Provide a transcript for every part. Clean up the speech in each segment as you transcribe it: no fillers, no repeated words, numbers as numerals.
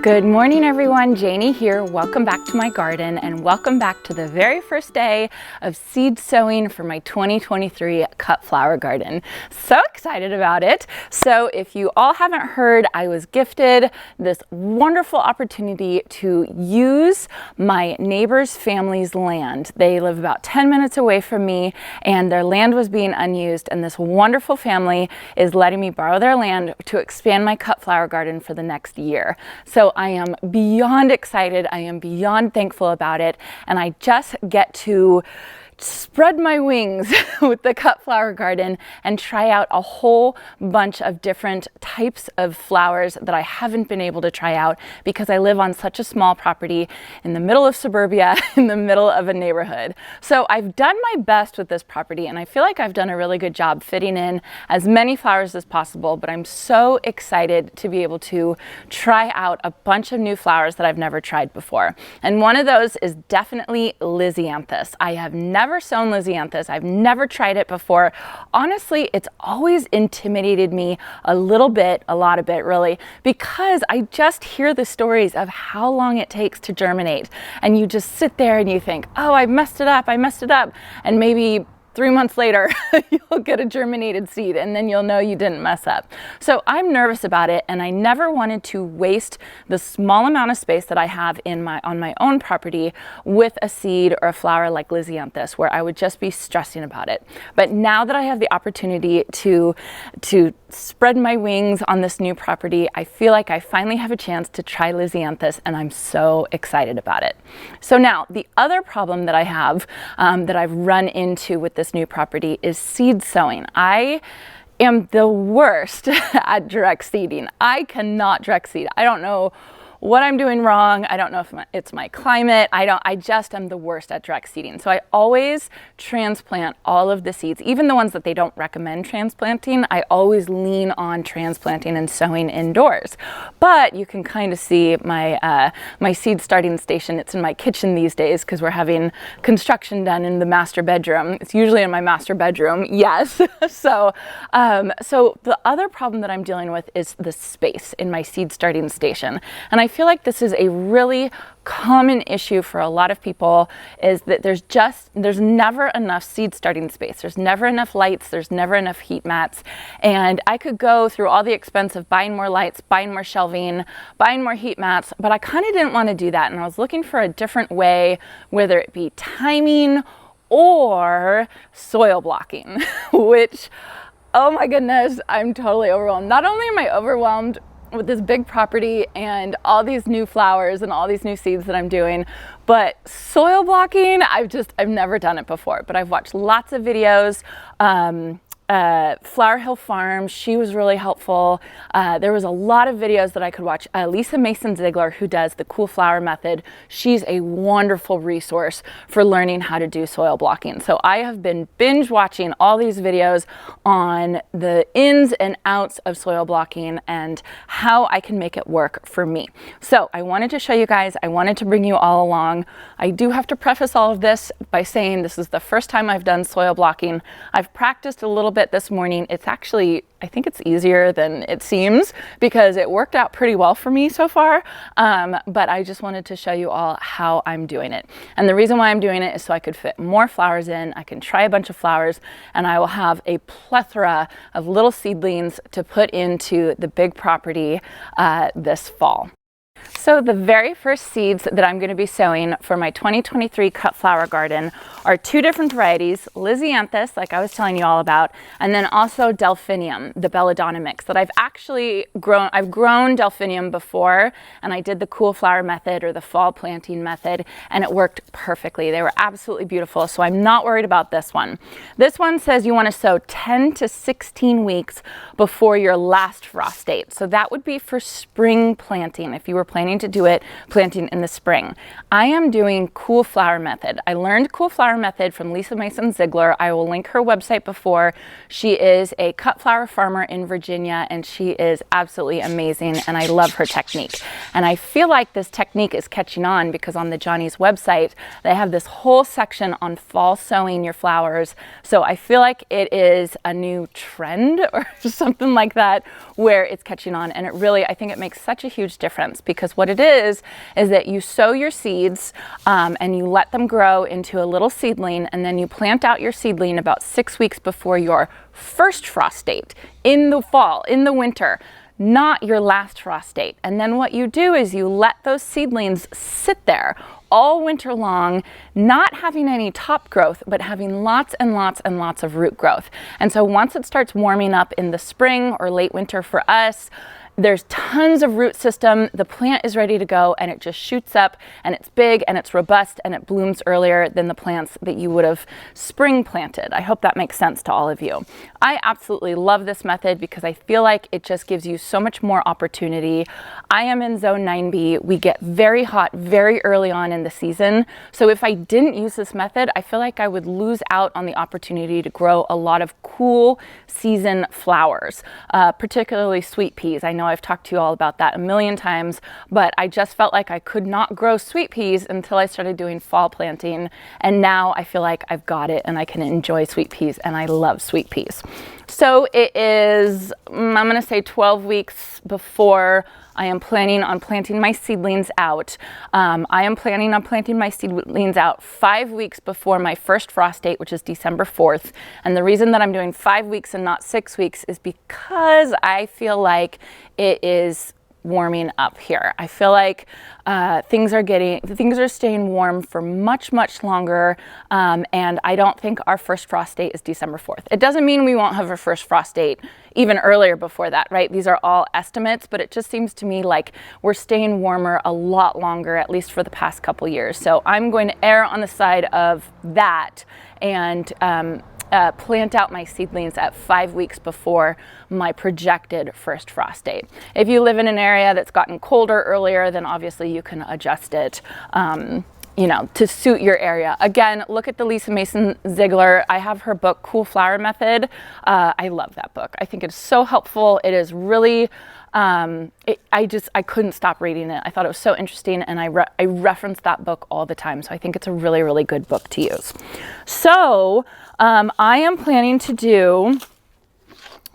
Good morning everyone, Janie here. Welcome back to my garden and welcome back to the very first day of seed sowing for my 2023 cut flower garden. So excited about it. So if you all haven't heard, I was gifted this wonderful opportunity to use my neighbor's family's land. They live about 10 minutes away from me and their land was being unused, and this wonderful family is letting me borrow their land to expand my cut flower garden for the next year. So I am beyond excited. I am beyond thankful about it. And I just get to spread my wings with the cut flower garden and try out a whole bunch of different types of flowers that I haven't been able to try out because I live on such a small property in the middle of suburbia, in the middle of a neighborhood. So I've done my best with this property and I feel like I've done a really good job fitting in as many flowers as possible, but I'm so excited to be able to try out a bunch of new flowers that I've never tried before. And one of those is definitely Lisianthus. I have never sown Lisianthus. I've never tried it before. Honestly, it's always intimidated me a little bit, a lot of it really, because I just hear the stories of how long it takes to germinate. And you just sit there and you think, oh, I messed it up. And maybe 3 months later, you'll get a germinated seed and then you'll know you didn't mess up. So I'm nervous about it and I never wanted to waste the small amount of space that I have on my own property with a seed or a flower like Lisianthus, where I would just be stressing about it. But now that I have the opportunity to spread my wings on this new property, I feel like I finally have a chance to try Lisianthus and I'm so excited about it. So now the other problem that I have that I've run into with this new property is seed sowing. I am the worst at direct seeding. I cannot direct seed. I don't know what I'm doing wrong. I don't know if it's my climate. I just am the worst at direct seeding. So I always transplant all of the seeds, even the ones that they don't recommend transplanting. I always lean on transplanting and sowing indoors. But you can kind of see my seed starting station. It's in my kitchen these days because we're having construction done in the master bedroom. It's usually in my master bedroom, yes. So the other problem that I'm dealing with is the space in my seed starting station. And I feel like this is a really common issue for a lot of people, is that there's never enough seed starting space. There's never enough lights, there's never enough heat mats. And I could go through all the expense of buying more lights, buying more shelving, buying more heat mats, but I kind of didn't want to do that. And I was looking for a different way, whether it be timing or soil blocking, which, oh my goodness, I'm totally overwhelmed. Not only am I overwhelmed with this big property and all these new flowers and all these new seeds that I'm doing, but soil blocking, I've never done it before, but I've watched lots of videos. Flower Hill Farm, she was really helpful. There was a lot of videos that I could watch. Mace Blvd Ste J, who does the cool flower method, she's a wonderful resource for learning how to do soil blocking. So I have been binge watching all these videos on the ins and outs of soil blocking and how I can make it work for me. So I wanted to show you guys, I wanted to bring you all along. I do have to preface all of this by saying this is the first time I've done soil blocking. I've practiced a little bit this morning. It's actually, I think it's easier than it seems because it worked out pretty well for me so far. But I just wanted to show you all how I'm doing it. And the reason why I'm doing it is so I could fit more flowers in. I can try a bunch of flowers and I will have a plethora of little seedlings to put into the big property this fall. So the very first seeds that I'm going to be sowing for my 2023 cut flower garden are two different varieties, Lisianthus, like I was telling you all about, and then also Delphinium, the belladonna mix that I've actually grown. I've grown Delphinium before, and I did the cool flower method or the fall planting method, and it worked perfectly. They were absolutely beautiful, so I'm not worried about this one. This one says you want to sow 10 to 16 weeks before your last frost date. So that would be for spring planting if you were planning to do it planting in the spring. I am doing cool flower method. I learned cool flower method from Lisa Mace Blvd Ste J. I will link her website below. She is a cut flower farmer in Virginia and she is absolutely amazing and I love her technique. And I feel like this technique is catching on because on the Johnny's website they have this whole section on fall sowing your flowers. So I feel like it is a new trend or something like that where it's catching on, and it really, I think it makes such a huge difference because because what it is that you sow your seeds and you let them grow into a little seedling, and then you plant out your seedling about 6 weeks before your first frost date in the fall, in the winter, not your last frost date. And then what you do is you let those seedlings sit there all winter long, not having any top growth, but having lots and lots and lots of root growth. And so once it starts warming up in the spring or late winter for us, there's tons of root system, the plant is ready to go, and it just shoots up, and it's big and it's robust and it blooms earlier than the plants that you would have spring planted. I hope that makes sense to all of you. I absolutely love this method because I feel like it just gives you so much more opportunity. I am in zone 9B. We get very hot very early on in the season. So if I didn't use this method, I feel like I would lose out on the opportunity to grow a lot of cool season flowers, particularly sweet peas. I know I've talked to you all about that a million times, but I just felt like I could not grow sweet peas until I started doing fall planting. And now I feel like I've got it and I can enjoy sweet peas, and I love sweet peas. So it is, I'm going to say 12 weeks before I am planning on planting my seedlings out. I am planning on planting my seedlings out 5 weeks before my first frost date, which is December 4th. And the reason that I'm doing 5 weeks and not 6 weeks is because I feel like it is warming up here. I feel like things are staying warm for much longer, and I don't think our first frost date is December 4th. It doesn't mean we won't have our first frost date even earlier before that, right? These are all estimates, but it just seems to me like we're staying warmer a lot longer, at least for the past couple years. So I'm going to err on the side of that and plant out my seedlings at 5 weeks before my projected first frost date. If you live in an area that's gotten colder earlier, then obviously you can adjust it you know, to suit your area. Again, look at the Lisa Mason Ziegler. I have her book, Cool Flower Method. I love that book. I think it's so helpful. It is really, I couldn't stop reading it. I thought it was so interesting, and I reference that book all the time. So I think it's a really good book to use. So I am planning to do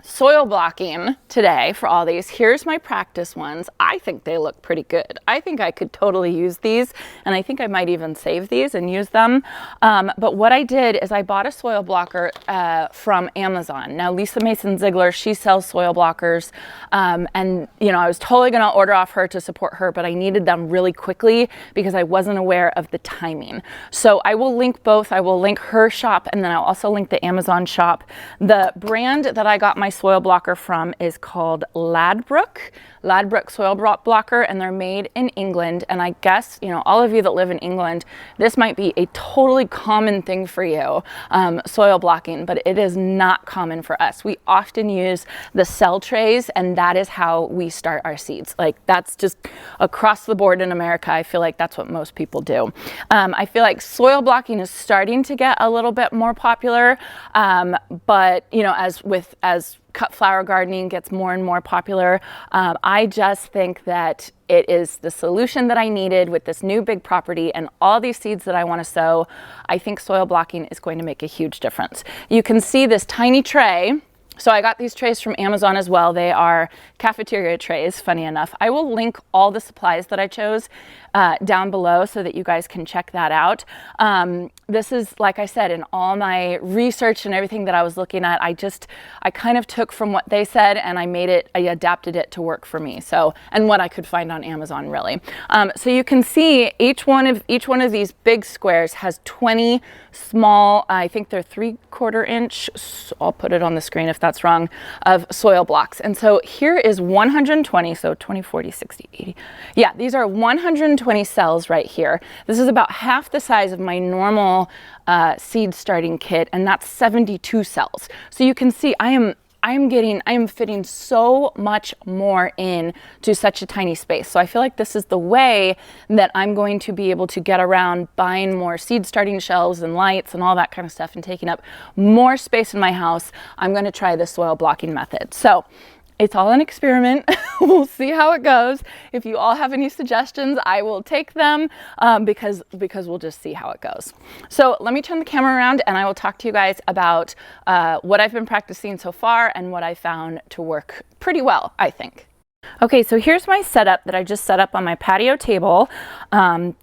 soil blocking today for all these. Here's my practice ones. I think they look pretty good. I think I could totally use these, and I think I might even save these and use them. But what I did is I bought a soil blocker from Amazon. Now, Lisa Mason Ziegler, she sells soil blockers, and you know, I was totally gonna order off her to support her, but I needed them really quickly because I wasn't aware of the timing. So I will link both. I will link her shop, and then I'll also link the Amazon shop. The brand that I got my soil blocker from is called Ladbroke Soil Blocker, and they're made in England. And I guess, you know, all of you that live in England, this might be a totally common thing for you, soil blocking, but it is not common for us. We often use the cell trays, and that is how we start our seeds. Like, that's just across the board in America. I feel like that's what most people do. I feel like soil blocking is starting to get a little bit more popular, but you know, as cut flower gardening gets more and more popular, I just think that it is the solution that I needed with this new big property and all these seeds that I want to sow. I think soil blocking is going to make a huge difference. You can see this tiny tray. So I got these trays from Amazon as well. They are cafeteria trays, funny enough. I will link all the supplies that I chose down below so that you guys can check that out. This is, like I said, in all my research and everything that I was looking at, I kind of took from what they said and I adapted it to work for me. So, and what I could find on Amazon, really. So you can see each one of these big squares has 20 small, I think they're 3/4 inch, so I'll put it on the screen if that's wrong, of soil blocks. And so here is 120, so 20, 40, 60, 80. Yeah, these are 120 cells right here. This is about half the size of my normal seed starting kit, and that's 72 cells. So you can see I am fitting so much more in to such a tiny space. So I feel like this is the way that I'm going to be able to get around buying more seed starting shelves and lights and all that kind of stuff and taking up more space in my house. I'm going to try the soil blocking method. So it's all an experiment. We'll see how it goes. If you all have any suggestions, I will take them because we'll just see how it goes. So let me turn the camera around and I will talk to you guys about what I've been practicing so far and what I found to work pretty well, I think. Okay, so here's my setup that I just set up on my patio table,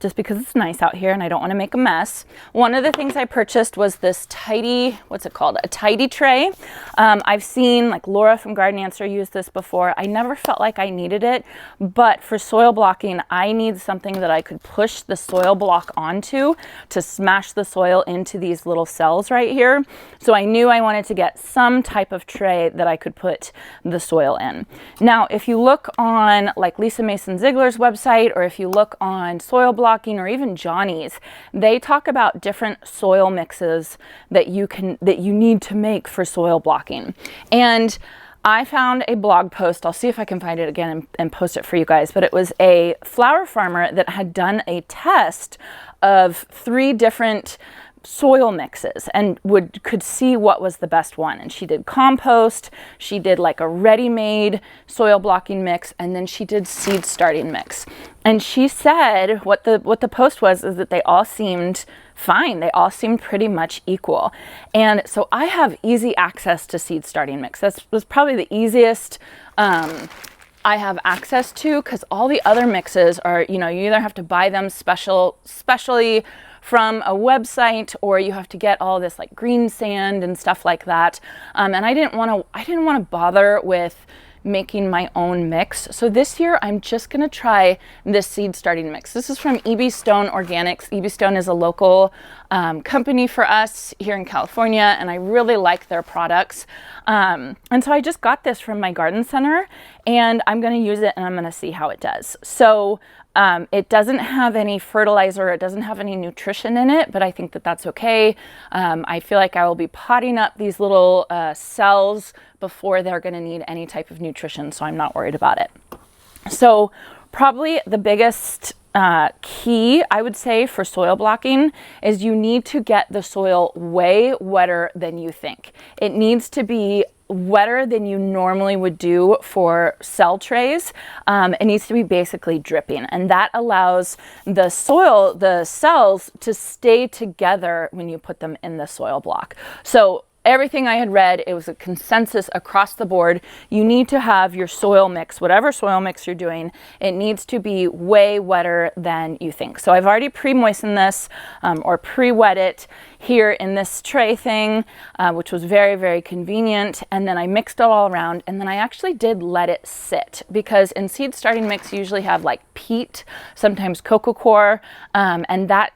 just because it's nice out here and I don't want to make a mess. One of the things I purchased was this tidy, what's it called? A tidy tray. I've seen like Laura from Garden Answer use this before. I never felt like I needed it, but for soil blocking, I need something that I could push the soil block onto to smash the soil into these little cells right here. So I knew I wanted to get some type of tray that I could put the soil in. Now, if you look on like Lisa Mason Ziegler's website, or if you look on Soil Blocking, or even Johnny's, they talk about different soil mixes that you need to make for soil blocking. And I found a blog post, I'll see if I can find it again and post it for you guys, but it was a flower farmer that had done a test of 3 different soil mixes and could see what was the best one. And she did compost, she did like a ready-made soil blocking mix, and then she did seed starting mix. And she said what the post was is that they all seemed fine. They all seemed pretty much equal. And so I have easy access to seed starting mix. That was probably the easiest I have access to, because all the other mixes are, you either have to buy them specially from a website, or you have to get all this like green sand and stuff like that. And I didn't want to bother with making my own mix. So this year I'm just gonna try this seed starting mix. This is from E.B. Stone Organics. E.B. Stone is a local company for us here in California, and I really like their products. And so I just got this from my garden center, and I'm gonna use it and I'm gonna see how it does. So it doesn't have any fertilizer, it doesn't have any nutrition in it, but I think that that's okay. I feel like I will be potting up these little cells before they're going to need any type of nutrition, so I'm not worried about it. So probably the biggest key, I would say, for soil blocking is you need to get the soil way wetter than you think. It needs to be wetter than you normally would do for cell trays. It needs to be basically dripping, and that allows the cells to stay together when you put them in the soil block. So everything I had read, it was a consensus across the board. You need to have your soil mix, whatever soil mix you're doing, it needs to be way wetter than you think. So I've already pre-moistened this or pre-wet it here in this tray thing, which was very, very convenient. And then I mixed it all around, and then I actually did let it sit, because in seed starting mix you usually have like peat, sometimes coco coir, and that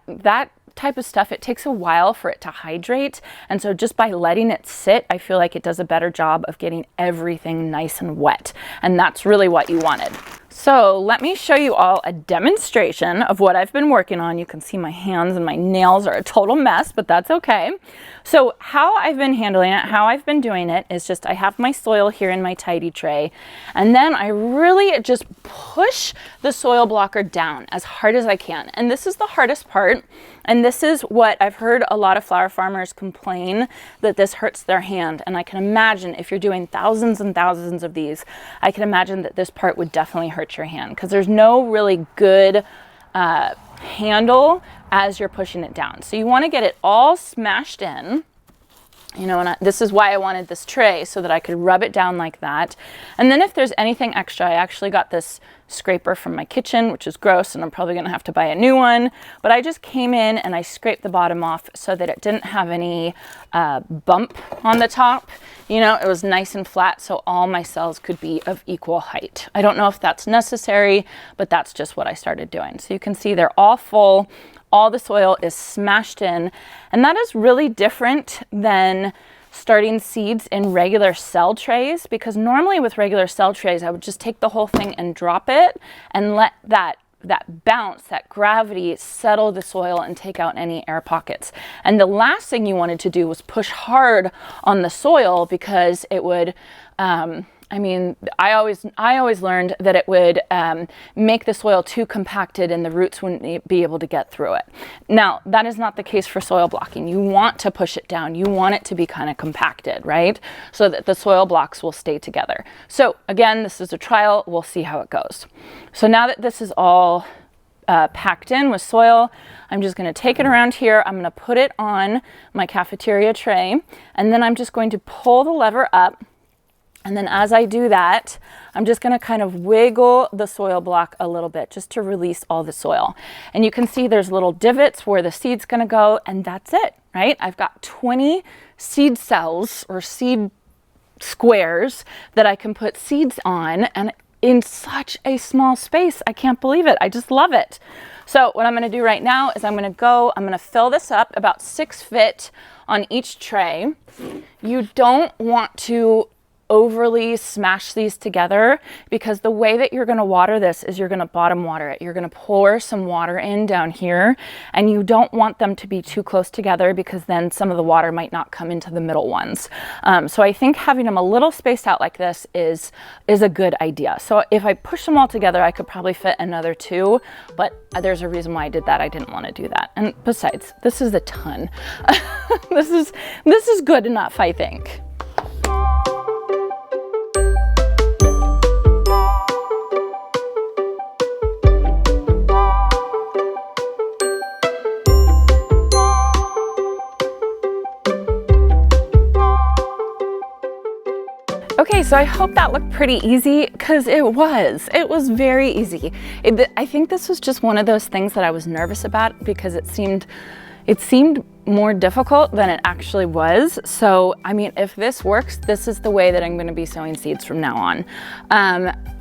type of stuff, it takes a while for it to hydrate. And so just by letting it sit, I feel like it does a better job of getting everything nice and wet. And that's really what you wanted. So let me show you all a demonstration of what I've been working on. You can see my hands and my nails are a total mess, but that's okay. So how I've been handling it, how I've been doing it is just I have my soil here in my tidy tray, and then I really just push the soil blocker down as hard as I can. And this is the hardest part. And this is what I've heard a lot of flower farmers complain, that this hurts their hand. And I can imagine if you're doing thousands and thousands of these, I can imagine that this part would definitely hurt your hand, because there's no really good handle as you're pushing it down. So you want to get it all smashed in. And this is why I wanted this tray, so that I could rub it down like that. And then if there's anything extra, I actually got this scraper from my kitchen, which is gross, and I'm probably going to have to buy a new one. But I just came in and I scraped the bottom off so that it didn't have any bump on the top. It was nice and flat, so all my cells could be of equal height. I don't know if that's necessary, but that's just what I started doing. So you can see they're all full. All the soil is smashed in, and that is really different than starting seeds in regular cell trays, because normally with regular cell trays, I would just take the whole thing and drop it and let that bounce, that gravity, settle the soil and take out any air pockets. And the last thing you wanted to do was push hard on the soil, because it would I always learned that it would make the soil too compacted and the roots wouldn't be able to get through it. Now, that is not the case for soil blocking. You want to push it down. You want it to be kind of compacted, right? So that the soil blocks will stay together. So again, this is a trial. We'll see how it goes. So now that this is all packed in with soil, I'm just going to take it around here. I'm going to put it on my cafeteria tray, and then I'm just going to pull the lever up. And then as I do that, I'm just going to kind of wiggle the soil block a little bit just to release all the soil. And you can see there's little divots where the seed's going to go, and that's it, right? I've got 20 seed cells or seed squares that I can put seeds on, and in such a small space. I can't believe it. I just love it. So what I'm going to do right now is I'm going to fill this up about 6 feet on each tray. You don't want to overly smash these together, because the way that you're going to water this is you're going to bottom water it. You're going to pour some water in down here, and you don't want them to be too close together, because then some of the water might not come into the middle ones. So I think having them a little spaced out like this is a good idea. So if I push them all together, I could probably fit another 2, but there's a reason why I did that. I didn't want to do that. And besides, this is a ton. This is good enough, I think. Okay, so I hope that looked pretty easy, because it was very easy. I think this was just one of those things that I was nervous about, because it seemed more difficult than it actually was. So, I mean, if this works, this is the way that I'm going to be sowing seeds from now on.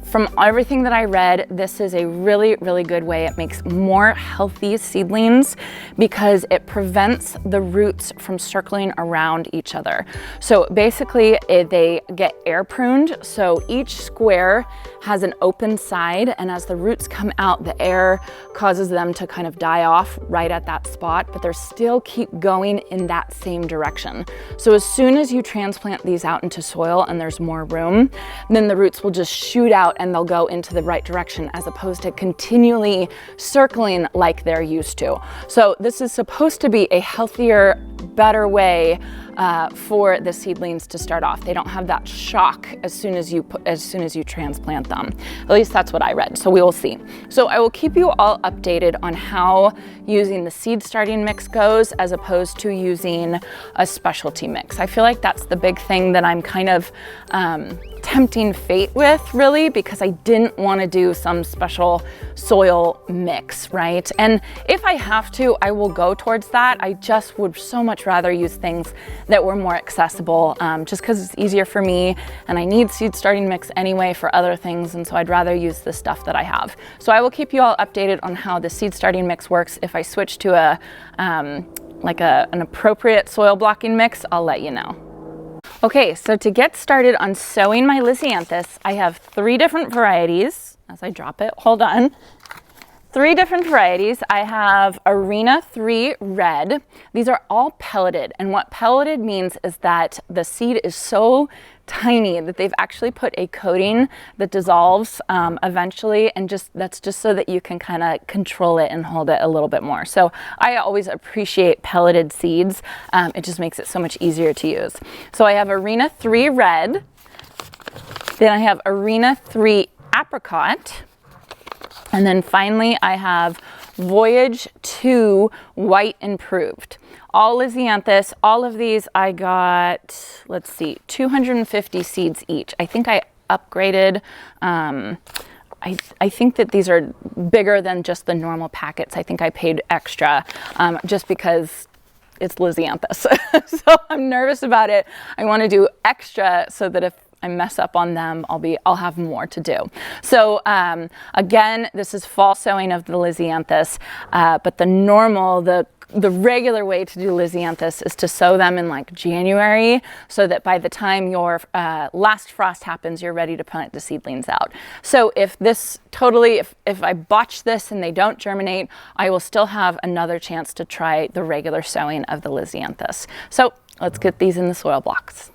From everything that I read, this is a really, really good way. It makes more healthy seedlings because it prevents the roots from circling around each other. So basically, they get air pruned. So each square has an open side, and as the roots come out, the air causes them to kind of die off right at that spot, but they still keep going in that same direction. So as soon as you transplant these out into soil and there's more room, then the roots will just shoot out and they'll go into the right direction, as opposed to continually circling like they're used to. So this is supposed to be a healthier, better way for the seedlings to start off. They don't have that shock as soon as you transplant them. At least that's what I read. So we will see. So I will keep you all updated on how using the seed starting mix goes, as opposed to using a specialty mix. I feel like that's the big thing that I'm kind of tempting fate with, really, because I didn't want to do some special soil mix, right? And if I have to, I will go towards that. I just would so much rather use things that were more accessible, just because it's easier for me, and I need seed starting mix anyway for other things, and so I'd rather use the stuff that I have. So I will keep you all updated on how the seed starting mix works. If I switch to an appropriate soil blocking mix, I'll let you know. Okay, so to get started on sowing my Lisianthus, I have 3 different varieties. As I drop it, hold on. 3 different varieties. I have Arena 3 Red. These are all pelleted, and what pelleted means is that the seed is so tiny that they've actually put a coating that dissolves eventually, and that's just so that you can kind of control it and hold it a little bit more. So I always appreciate pelleted seeds. It just makes it so much easier to use. So I have Arena 3 Red, then I have Arena 3 Apricot, and then finally I have Voyage 2 White Improved. All Lisianthus, all of these I got, let's see, 250 seeds each. I think I upgraded, I think that these are bigger than just the normal packets. I think I paid extra just because it's Lisianthus. So I'm nervous about it. I want to do extra so that if I mess up on them, I'll have more to do. So again, this is fall sowing of the Lisianthus, but the regular way to do Lisianthus is to sow them in like January, so that by the time your last frost happens, you're ready to plant the seedlings out. So if I botch this and they don't germinate, I will still have another chance to try the regular sowing of the Lisianthus. So let's get these in the soil blocks.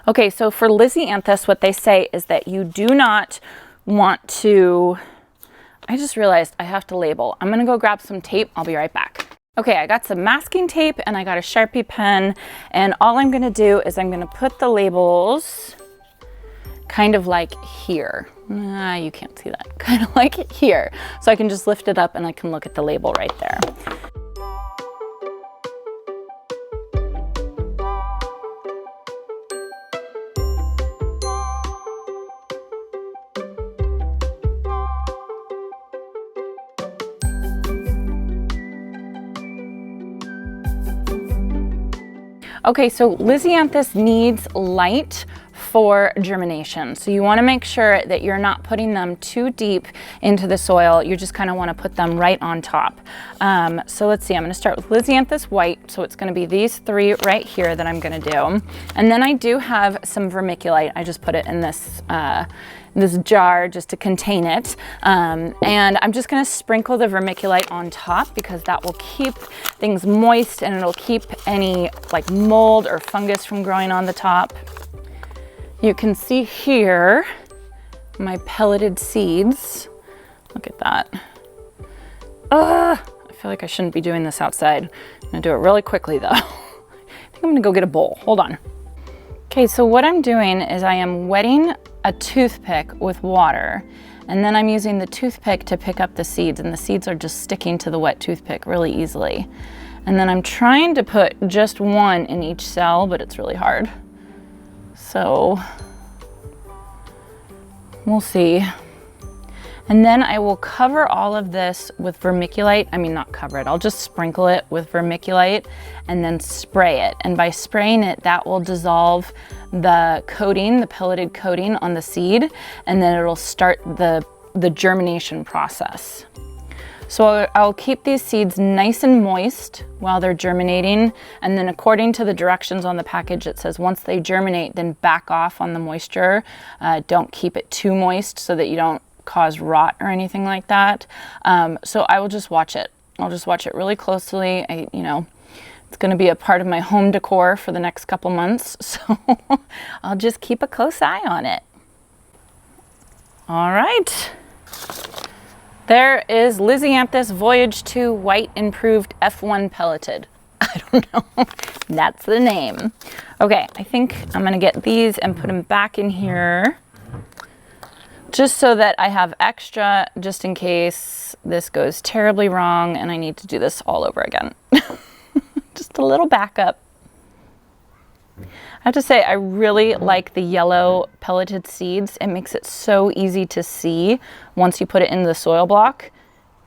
Okay, so for Lisianthus, what they say is that you do not want to, I just realized I have to label. I'm gonna go grab some tape. I'll be right back. Okay, I got some masking tape and I got a Sharpie pen, and all I'm gonna do is I'm gonna put the labels kind of like here. You can't see that, kind of like here. So I can just lift it up and I can look at the label right there. Okay, so Lisianthus needs light for germination. So you want to make sure that you're not putting them too deep into the soil. You just kind of want to put them right on top. So let's see, I'm going to start with Lisianthus white. So it's going to be these three right here that I'm going to do. And then I do have some vermiculite. I just put it in this jar just to contain it. And I'm just gonna sprinkle the vermiculite on top because that will keep things moist and it'll keep any like mold or fungus from growing on the top. You can see here my pelleted seeds. Look at that. I feel like I shouldn't be doing this outside. I'm gonna do it really quickly though. I think I'm gonna go get a bowl, hold on. Okay, so what I'm doing is I am wetting a toothpick with water, and then I'm using the toothpick to pick up the seeds, and the seeds are just sticking to the wet toothpick really easily. And then I'm trying to put just one in each cell, but it's really hard. So we'll see. And then I will cover all of this with vermiculite. I mean, not cover it, I'll just sprinkle it with vermiculite and then spray it. And by spraying it, that will dissolve the coating, the pelleted coating on the seed, and then it'll start the germination process. So I'll keep these seeds nice and moist while they're germinating. And then according to the directions on the package, it says once they germinate, then back off on the moisture. Don't keep it too moist so that you don't cause rot or anything like that. So I will just watch it. I'll just watch it really closely. It's going to be a part of my home decor for the next couple months. So I'll just keep a close eye on it. All right. There is Lisianthus Voyage 2 White Improved F1 Pelleted. I don't know. That's the name. Okay, I think I'm going to get these and put them back in here, just so that I have extra, just in case this goes terribly wrong and I need to do this all over again. Just a little backup. I have to say, I really like the yellow pelleted seeds. It makes it so easy to see once you put it in the soil block.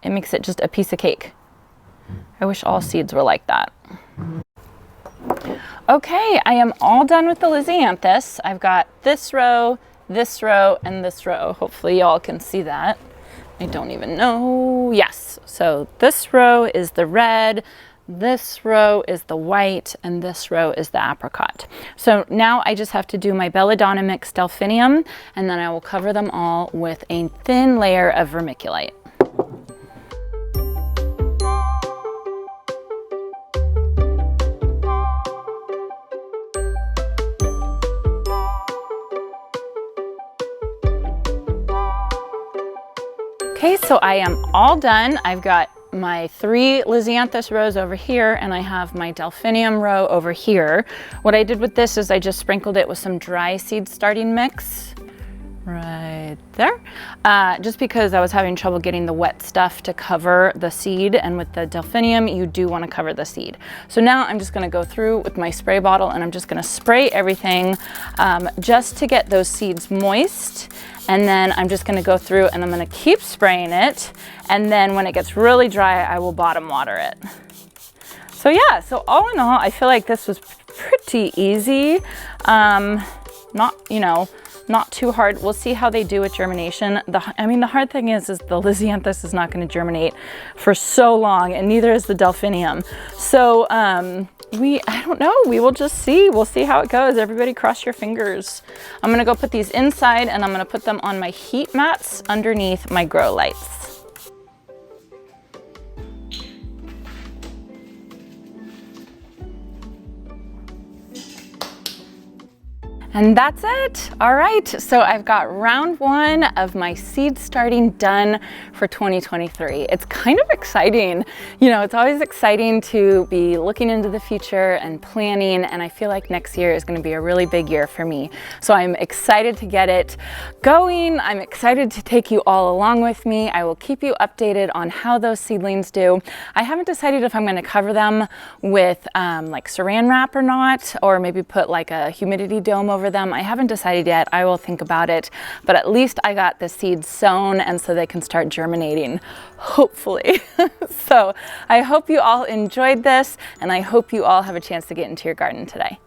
It makes it just a piece of cake. I wish all seeds were like that. Okay, I am all done with the Lisianthus. I've got this row, and this row. Hopefully y'all can see that. I don't even know. Yes, so this row is the red, this row is the white, and this row is the apricot. So now I just have to do my belladonna mixed delphinium, and then I will cover them all with a thin layer of vermiculite. Okay, so I am all done. I've got my 3 Lisianthus rows over here, and I have my delphinium row over here. What I did with this is I just sprinkled it with some dry seed starting mix right there, just because I was having trouble getting the wet stuff to cover the seed, and with the delphinium you do want to cover the seed. So now I'm just going to go through with my spray bottle, and I'm just going to spray everything just to get those seeds moist. And then I'm just gonna go through and I'm gonna keep spraying it. And then when it gets really dry, I will bottom water it. So yeah, so all in all, I feel like this was pretty easy. Not too hard. We'll see how they do with germination. The hard thing is the Lisianthus is not gonna germinate for so long, and neither is the delphinium. So I don't know, we will just see. We'll see how it goes. Everybody cross your fingers. I'm gonna go put these inside, and I'm gonna put them on my heat mats underneath my grow lights. And that's it. All right, so I've got round 1 of my seed starting done for 2023. It's kind of exciting. It's always exciting to be looking into the future and planning, and I feel like next year is going to be a really big year for me. So I'm excited to get it going. I'm excited to take you all along with me. I will keep you updated on how those seedlings do. I haven't decided if I'm going to cover them with like saran wrap or not, or maybe put like a humidity dome over over them. I haven't decided yet. I will think about it, but at least I got the seeds sown, and so they can start germinating, hopefully. So I hope you all enjoyed this, and I hope you all have a chance to get into your garden today.